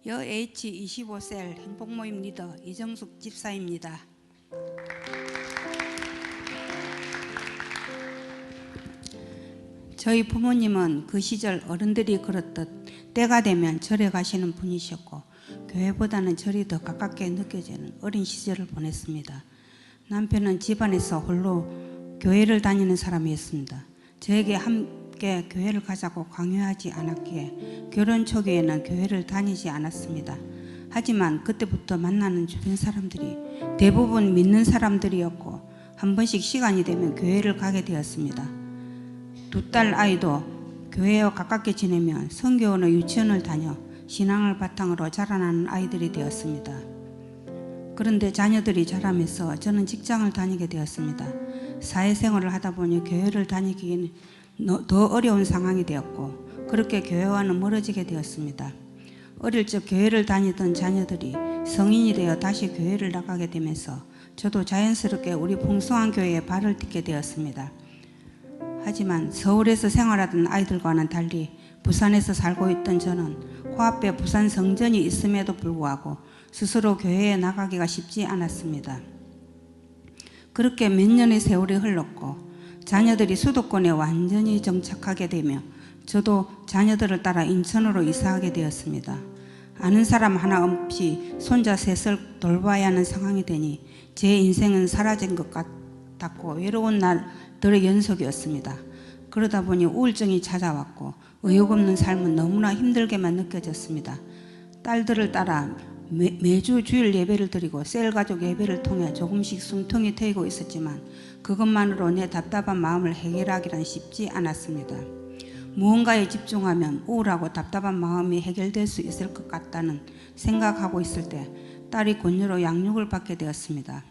여 H25셀 행복모임 리더 이정숙 집사입니다. 저희 부모님은 그 시절 어른들이 그렇듯 때가 되면 절에 가시는 분이셨고 교회보다는 절이 더 가깝게 느껴지는 어린 시절을 보냈습니다. 남편은 집안에서 홀로 교회를 다니는 사람이었습니다. 저에게 함께 교회를 가자고 강요하지 않았기에 결혼 초기에는 교회를 다니지 않았습니다. 하지만 그때부터 만나는 주변 사람들이 대부분 믿는 사람들이었고 한 번씩 시간이 되면 교회를 가게 되었습니다. 두 딸 아이도 교회와 가깝게 지내면 선교원의 유치원을 다녀 신앙을 바탕으로 자라나는 아이들이 되었습니다. 그런데 자녀들이 자라면서 저는 직장을 다니게 되었습니다. 사회생활을 하다 보니 교회를 다니기에는 더 어려운 상황이 되었고 그렇게 교회와는 멀어지게 되었습니다. 어릴 적 교회를 다니던 자녀들이 성인이 되어 다시 교회를 나가게 되면서 저도 자연스럽게 우리 풍성한 교회에 발을 딛게 되었습니다. 하지만 서울에서 생활하던 아이들과는 달리 부산에서 살고 있던 저는 코앞에 부산 성전이 있음에도 불구하고 스스로 교회에 나가기가 쉽지 않았습니다. 그렇게 몇 년의 세월이 흘렀고 자녀들이 수도권에 완전히 정착하게 되며 저도 자녀들을 따라 인천으로 이사하게 되었습니다. 아는 사람 하나 없이 손자 셋을 돌봐야 하는 상황이 되니 제 인생은 사라진 것 같았고 외로운 날들의 연속이었습니다. 그러다 보니 우울증이 찾아왔고 의욕 없는 삶은 너무나 힘들게만 느껴졌습니다. 딸들을 따라 매주 주일 예배를 드리고 셀가족 예배를 통해 조금씩 숨통이 트이고 있었지만 그것만으로 내 답답한 마음을 해결하기란 쉽지 않았습니다. 무언가에 집중하면 우울하고 답답한 마음이 해결될 수 있을 것 같다는 생각하고 있을 때 딸이 곤유로 양육을 받게 되었습니다.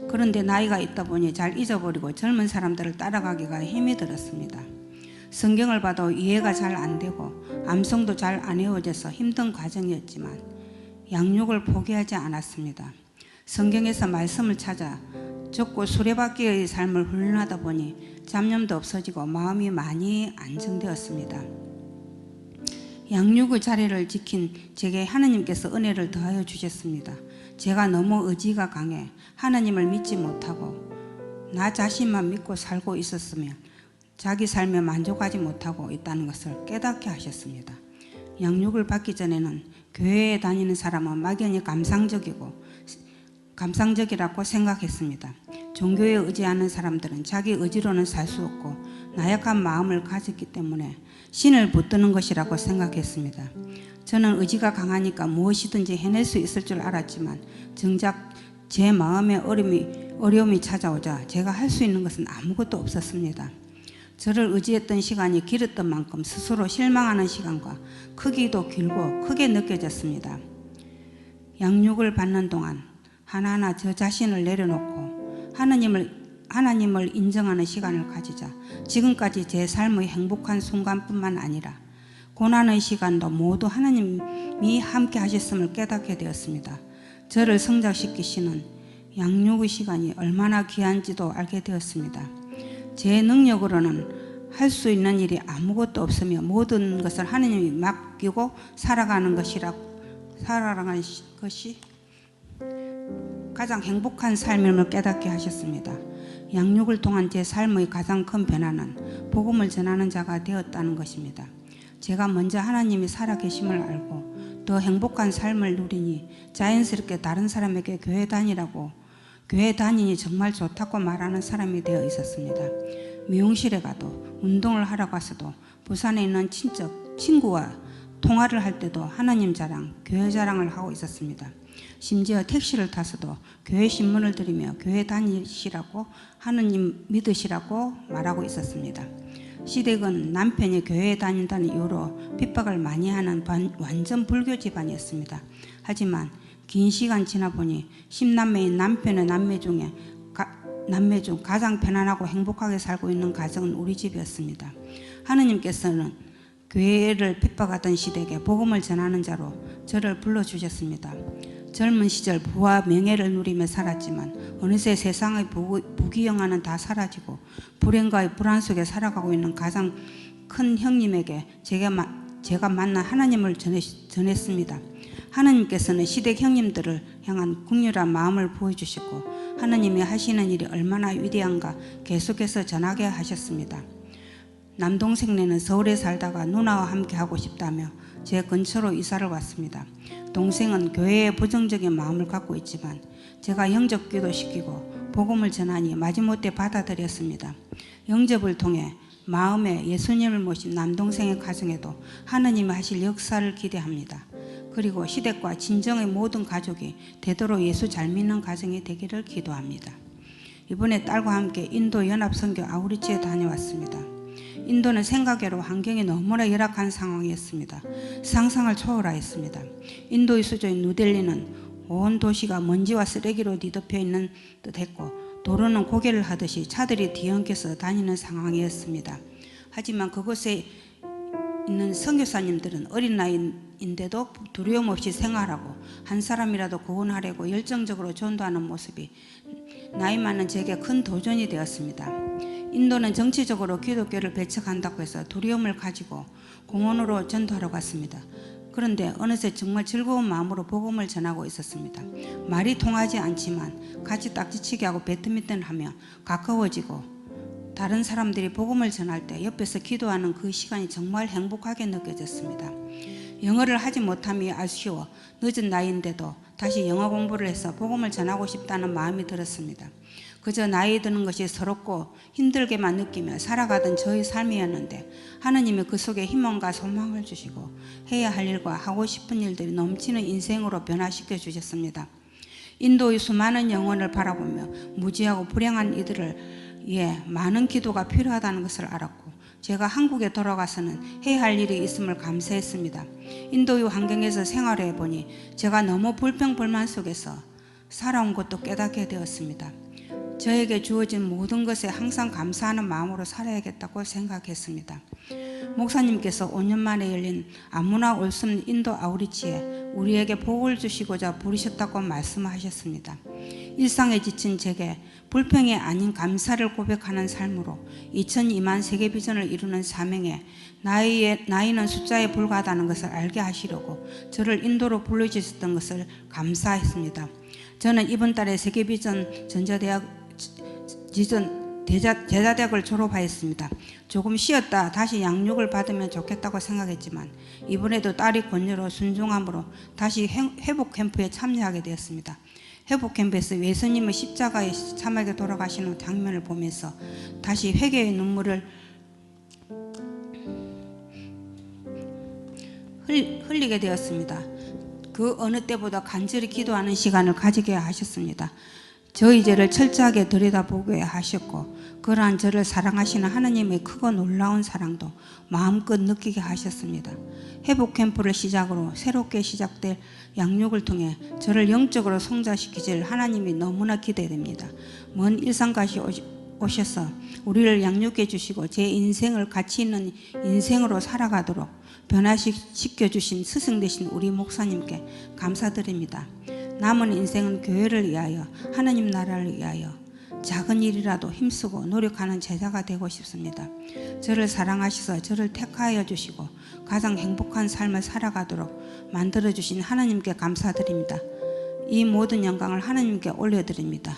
그런데 나이가 있다 보니 잘 잊어버리고 젊은 사람들을 따라가기가 힘이 들었습니다. 성경을 봐도 이해가 잘 안 되고 암송도 잘 안 외워져서 힘든 과정이었지만 양육을 포기하지 않았습니다. 성경에서 말씀을 찾아 적고 수레바퀴의 삶을 훈련하다 보니 잡념도 없어지고 마음이 많이 안정되었습니다. 양육의 자리를 지킨 제게 하나님께서 은혜를 더하여 주셨습니다. 제가 너무 의지가 강해 하나님을 믿지 못하고 나 자신만 믿고 살고 있었으면 자기 삶에 만족하지 못하고 있다는 것을 깨닫게 하셨습니다. 양육을 받기 전에는 교회에 다니는 사람은 막연히 감상적이라고 생각했습니다. 종교에 의지하는 사람들은 자기 의지로는 살 수 없고 나약한 마음을 가졌기 때문에 신을 붙드는 것이라고 생각했습니다. 저는 의지가 강하니까 무엇이든지 해낼 수 있을 줄 알았지만 정작 제 마음에 어려움이 찾아오자 제가 할 수 있는 것은 아무것도 없었습니다. 저를 의지했던 시간이 길었던 만큼 스스로 실망하는 시간과 크기도 길고 크게 느껴졌습니다. 양육을 받는 동안 하나하나 저 자신을 내려놓고 하나님을 인정하는 시간을 가지자 지금까지 제 삶의 행복한 순간뿐만 아니라 고난의 시간도 모두 하나님이 함께 하셨음을 깨닫게 되었습니다. 저를 성장시키시는 양육의 시간이 얼마나 귀한지도 알게 되었습니다. 제 능력으로는 할 수 있는 일이 아무것도 없으며 모든 것을 하나님이 맡기고 살아가는 것이 가장 행복한 삶임을 깨닫게 하셨습니다. 양육을 통한 제 삶의 가장 큰 변화는 복음을 전하는 자가 되었다는 것입니다. 제가 먼저 하나님이 살아계심을 알고 더 행복한 삶을 누리니 자연스럽게 다른 사람에게 교회 다니니 정말 좋다고 말하는 사람이 되어 있었습니다. 미용실에 가도 운동을 하러 가서도 부산에 있는 친구와 통화를 할 때도 하나님 자랑, 교회 자랑을 하고 있었습니다. 심지어 택시를 타서도 교회 신문을 들으며 교회 다니시라고 하느님 믿으시라고 말하고 있었습니다. 시댁은 남편이 교회에 다닌다는 이유로 핍박을 많이 하는 완전 불교 집안이었습니다. 하지만 긴 시간 지나 보니 10남매인 남편의 남매 중 가장 편안하고 행복하게 살고 있는 가정은 우리 집이었습니다. 하느님께서는 교회를 핍박하던 시댁에 복음을 전하는 자로 저를 불러주셨습니다. 젊은 시절 부와 명예를 누리며 살았지만 어느새 세상의 부귀영화는 다 사라지고 불행과 불안 속에 살아가고 있는 가장 큰 형님에게 제가 만난 하나님을 전했습니다. 하나님께서는 시댁 형님들을 향한 긍휼한 마음을 보여주시고 하나님이 하시는 일이 얼마나 위대한가 계속해서 전하게 하셨습니다. 남동생네는 서울에 살다가 누나와 함께 하고 싶다며 제 근처로 이사를 왔습니다. 동생은 교회에 부정적인 마음을 갖고 있지만 제가 영접 기도시키고 복음을 전하니 마지못해 받아들였습니다. 영접을 통해 마음에 예수님을 모신 남동생의 가정에도 하나님이 하실 역사를 기대합니다. 그리고 시댁과 친정의 모든 가족이 되도록 예수 잘 믿는 가정이 되기를 기도합니다. 이번에 딸과 함께 인도 연합선교 아우리치에 다녀왔습니다. 인도는 생각외로 환경이 너무나 열악한 상황이었습니다. 상상을 초월하였습니다. 인도의 수도인 누델리는 온 도시가 먼지와 쓰레기로 뒤덮여 있는 듯했고 도로는 고개를 하듯이 차들이 뒤엉켜서 다니는 상황이었습니다. 하지만 그곳에 있는 선교사님들은 어린 나이인데도 두려움 없이 생활하고 한 사람이라도 구원하려고 열정적으로 전도하는 모습이 나이 많은 제게 큰 도전이 되었습니다. 인도는 정치적으로 기독교를 배척한다고 해서 두려움을 가지고 공원으로 전도하러 갔습니다. 그런데 어느새 정말 즐거운 마음으로 복음을 전하고 있었습니다. 말이 통하지 않지만 같이 딱지치기 하고 배드민턴을 하며 가까워지고 다른 사람들이 복음을 전할 때 옆에서 기도하는 그 시간이 정말 행복하게 느껴졌습니다. 영어를 하지 못함이 아쉬워 늦은 나이인데도 다시 영어 공부를 해서 복음을 전하고 싶다는 마음이 들었습니다. 그저 나이 드는 것이 서럽고 힘들게만 느끼며 살아가던 저의 삶이었는데 하나님이 그 속에 희망과 소망을 주시고 해야 할 일과 하고 싶은 일들이 넘치는 인생으로 변화시켜 주셨습니다. 인도의 수많은 영혼을 바라보며 무지하고 불행한 이들을 위해 많은 기도가 필요하다는 것을 알았고 제가 한국에 돌아가서는 해야 할 일이 있음을 감사했습니다. 인도의 환경에서 생활해 보니 제가 너무 불평불만 속에서 살아온 것도 깨닫게 되었습니다. 저에게 주어진 모든 것에 항상 감사하는 마음으로 살아야겠다고 생각했습니다. 목사님께서 5년 만에 열린 아무나 올 수 없는 인도 아우리치에 우리에게 복을 주시고자 부르셨다고 말씀하셨습니다. 일상에 지친 제게 불평이 아닌 감사를 고백하는 삶으로 2002만 세계 비전을 이루는 사명에 나이는 숫자에 불과하다는 것을 알게 하시려고 저를 인도로 불러주셨던 것을 감사했습니다. 저는 이번 달에 세계 비전 전자대학 제자대학을 졸업하였습니다. 조금 쉬었다 다시 양육을 받으면 좋겠다고 생각했지만 이번에도 딸이 권유로 순종함으로 다시 회복 캠프에 참여하게 되었습니다. 회복 캠프에서 예수님의 십자가에 참하게 돌아가시는 장면을 보면서 다시 회개의 눈물을 흘리게 되었습니다. 그 어느 때보다 간절히 기도하는 시간을 가지게 하셨습니다. 저희 죄를 철저하게 들여다보게 하셨고 그러한 저를 사랑하시는 하나님의 크고 놀라운 사랑도 마음껏 느끼게 하셨습니다. 회복 캠프를 시작으로 새롭게 시작될 양육을 통해 저를 영적으로 성장시키실 하나님이 너무나 기대됩니다. 먼 일산까지 오셔서 우리를 양육해 주시고 제 인생을 가치 있는 인생으로 살아가도록 변화시켜 주신 스승 되신 우리 목사님께 감사드립니다. 남은 인생은 교회를 위하여 하나님 나라를 위하여 작은 일이라도 힘쓰고 노력하는 제자가 되고 싶습니다. 저를 사랑하셔서 저를 택하여 주시고 가장 행복한 삶을 살아가도록 만들어 주신 하나님께 감사드립니다. 이 모든 영광을 하나님께 올려드립니다.